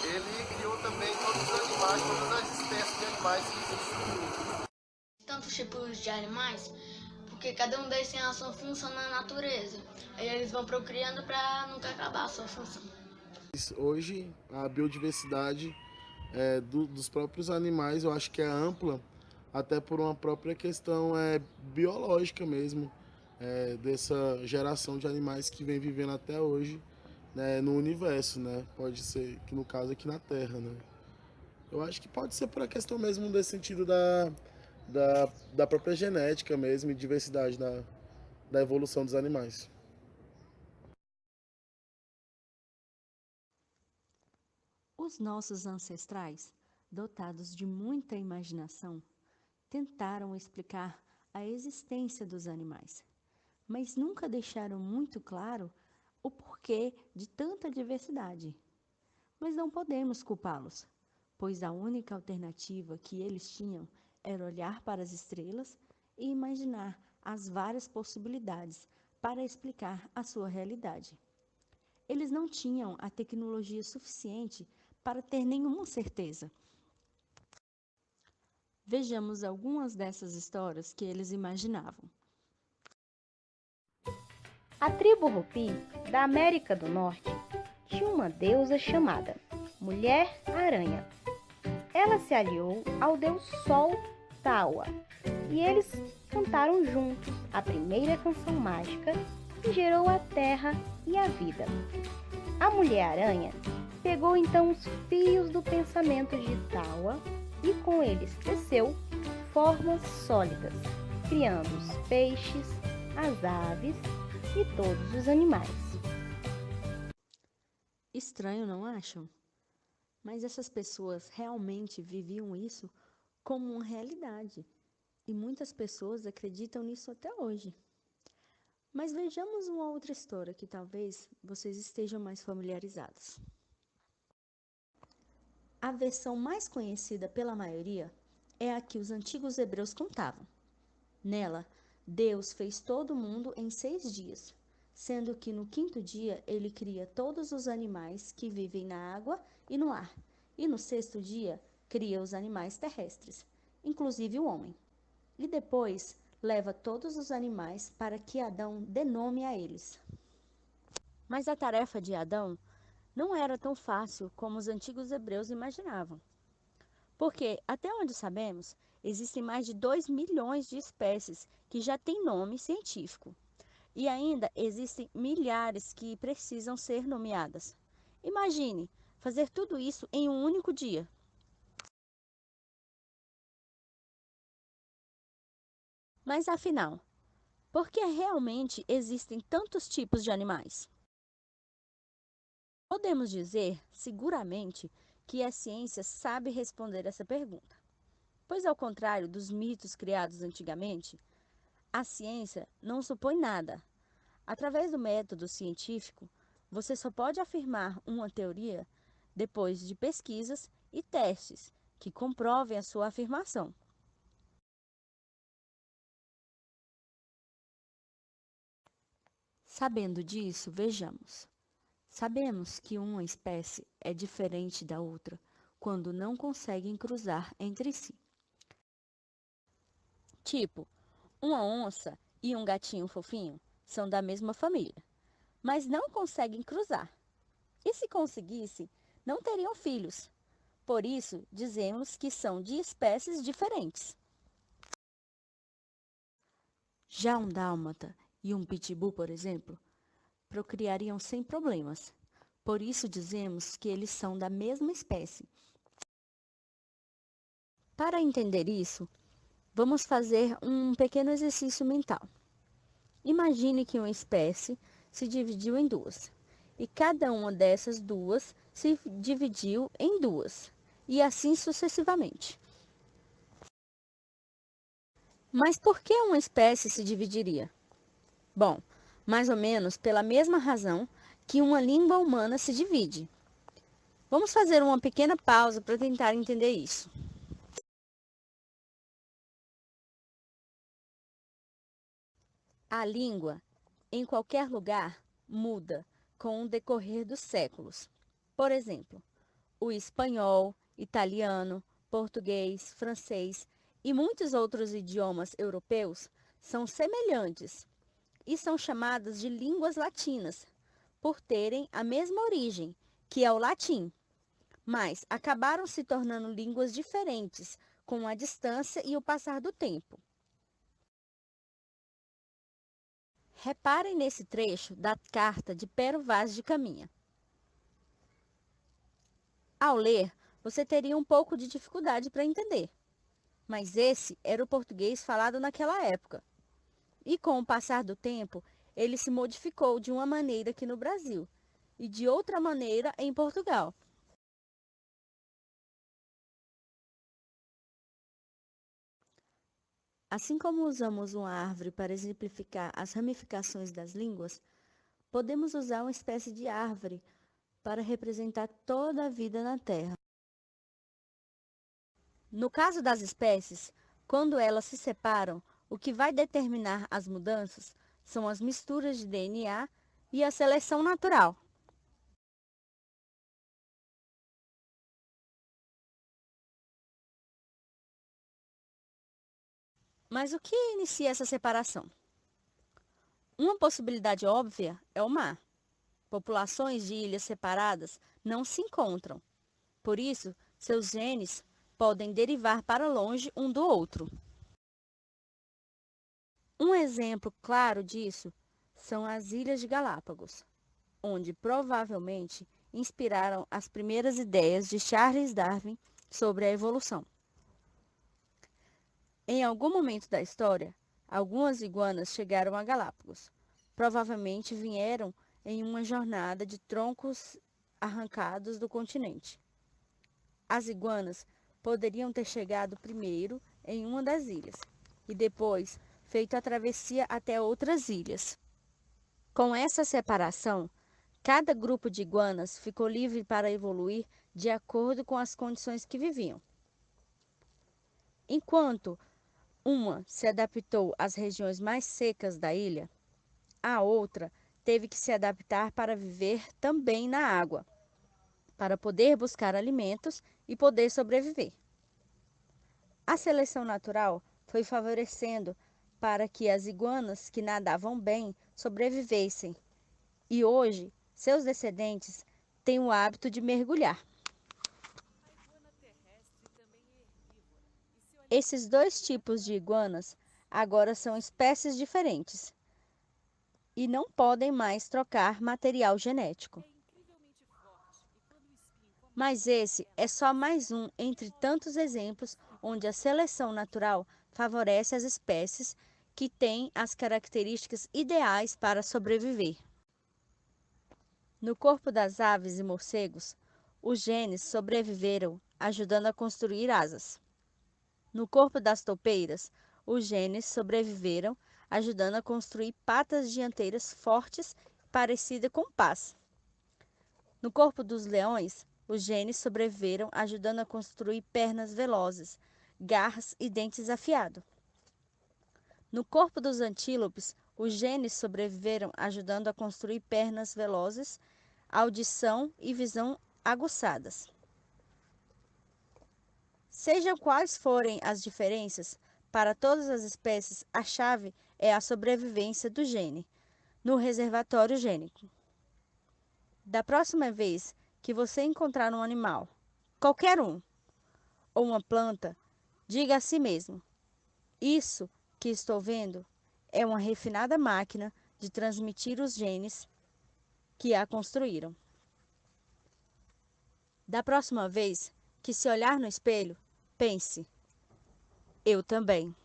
Ele criou também todos os animais, todas as espécies de animais que existem no mundo. Tantos tipos de animais, porque cada um deles tem a sua função na natureza. Aí eles vão procriando para nunca acabar a sua função. Hoje, a biodiversidade dos próprios animais, eu acho que é ampla, até por uma própria questão biológica mesmo, dessa geração de animais que vem vivendo até hoje, né, no universo, né? Pode ser que no caso aqui na Terra, né? Eu acho que pode ser por a questão mesmo desse sentido da própria genética mesmo e diversidade da evolução dos animais. Os nossos ancestrais, dotados de muita imaginação, tentaram explicar a existência dos animais, mas nunca deixaram muito claro o porquê de tanta diversidade. Mas não podemos culpá-los, pois a única alternativa que eles tinham era olhar para as estrelas e imaginar as várias possibilidades para explicar a sua realidade. Eles não tinham a tecnologia suficiente para ter nenhuma certeza. Vejamos algumas dessas histórias que eles imaginavam. A tribo Rupi, da América do Norte, tinha uma deusa chamada Mulher-Aranha. Ela se aliou ao deus Sol Tawa e eles cantaram juntos a primeira canção mágica que gerou a terra e a vida. A Mulher-Aranha pegou então os fios do pensamento de Tawa e com eles teceu formas sólidas, criando os peixes, as aves e todos os animais. Estranho, não acham? Mas essas pessoas realmente viviam isso como uma realidade. E muitas pessoas acreditam nisso até hoje. Mas vejamos uma outra história que talvez vocês estejam mais familiarizados. A versão mais conhecida pela maioria é a que os antigos hebreus contavam. Nela, Deus fez todo mundo em 6 dias, sendo que no 5º dia ele cria todos os animais que vivem na água e no ar, e no 6º dia cria os animais terrestres, inclusive o homem. E depois leva todos os animais para que Adão dê nome a eles. Mas a tarefa de Adão não era tão fácil como os antigos hebreus imaginavam. Porque, até onde sabemos, existem mais de 2 milhões de espécies que já têm nome científico. E ainda existem milhares que precisam ser nomeadas. Imagine fazer tudo isso em um único dia. Mas afinal, por que realmente existem tantos tipos de animais? Podemos dizer, seguramente, que a ciência sabe responder essa pergunta. Pois, ao contrário dos mitos criados antigamente, a ciência não supõe nada. Através do método científico, você só pode afirmar uma teoria depois de pesquisas e testes que comprovem a sua afirmação. Sabendo disso, vejamos. Sabemos que uma espécie é diferente da outra quando não conseguem cruzar entre si. Tipo, uma onça e um gatinho fofinho são da mesma família, mas não conseguem cruzar. E se conseguisse, não teriam filhos. Por isso, dizemos que são de espécies diferentes. Já um dálmata e um pitbull, por exemplo, procriariam sem problemas. Por isso dizemos que eles são da mesma espécie. Para entender isso, vamos fazer um pequeno exercício mental. Imagine que uma espécie se dividiu em duas, e cada uma dessas duas se dividiu em duas, e assim sucessivamente. Mas por que uma espécie se dividiria? Bom, mais ou menos pela mesma razão que uma língua humana se divide. Vamos fazer uma pequena pausa para tentar entender isso. A língua, em qualquer lugar, muda com o decorrer dos séculos. Por exemplo, O espanhol, italiano, português, francês e muitos outros idiomas europeus são semelhantes e são chamadas de línguas latinas, por terem a mesma origem, que é o latim, mas acabaram se tornando línguas diferentes com a distância e o passar do tempo. Reparem nesse trecho da carta de Pero Vaz de Caminha. Ao ler, você teria um pouco de dificuldade para entender, mas esse era o português falado naquela época. E com o passar do tempo, ele se modificou de uma maneira aqui no Brasil e de outra maneira em Portugal. Assim como usamos uma árvore para exemplificar as ramificações das línguas, podemos usar uma espécie de árvore para representar toda a vida na Terra. No caso das espécies, quando elas se separam, o que vai determinar as mudanças são as misturas de DNA e a seleção natural. Mas o que inicia essa separação? Uma possibilidade óbvia é o mar. Populações de ilhas separadas não se encontram. Por isso, seus genes podem derivar para longe um do outro. Um exemplo claro disso são as Ilhas de Galápagos, onde provavelmente inspiraram as primeiras ideias de Charles Darwin sobre a evolução. Em algum momento da história, algumas iguanas chegaram a Galápagos. Provavelmente vieram em uma jornada de troncos arrancados do continente. As iguanas poderiam ter chegado primeiro em uma das ilhas e depois feito a travessia até outras ilhas. Com essa separação, cada grupo de iguanas ficou livre para evoluir de acordo com as condições que viviam. Enquanto uma se adaptou às regiões mais secas da ilha, a outra teve que se adaptar para viver também na água, para poder buscar alimentos e poder sobreviver. A seleção natural foi favorecendo para que as iguanas que nadavam bem sobrevivessem, e hoje seus descendentes têm o hábito de mergulhar. Esses dois tipos de iguanas agora são espécies diferentes e não podem mais trocar material genético. Mas esse é só mais um entre tantos exemplos onde a seleção natural favorece as espécies que têm as características ideais para sobreviver. No corpo das aves e morcegos, os genes sobreviveram ajudando a construir asas. No corpo das toupeiras, os genes sobreviveram ajudando a construir patas dianteiras fortes parecidas com pás. No corpo dos leões, os genes sobreviveram ajudando a construir pernas velozes, garras e dentes afiados. No corpo dos antílopes, os genes sobreviveram ajudando a construir pernas velozes, audição e visão aguçadas. Sejam quais forem as diferenças, para todas as espécies, a chave é a sobrevivência do gene no reservatório gênico. Da próxima vez que você encontrar um animal, qualquer um, ou uma planta, diga a si mesmo: isso que estou vendo é uma refinada máquina de transmitir os genes que a construíram. Da próxima vez que se olhar no espelho, pense: eu também.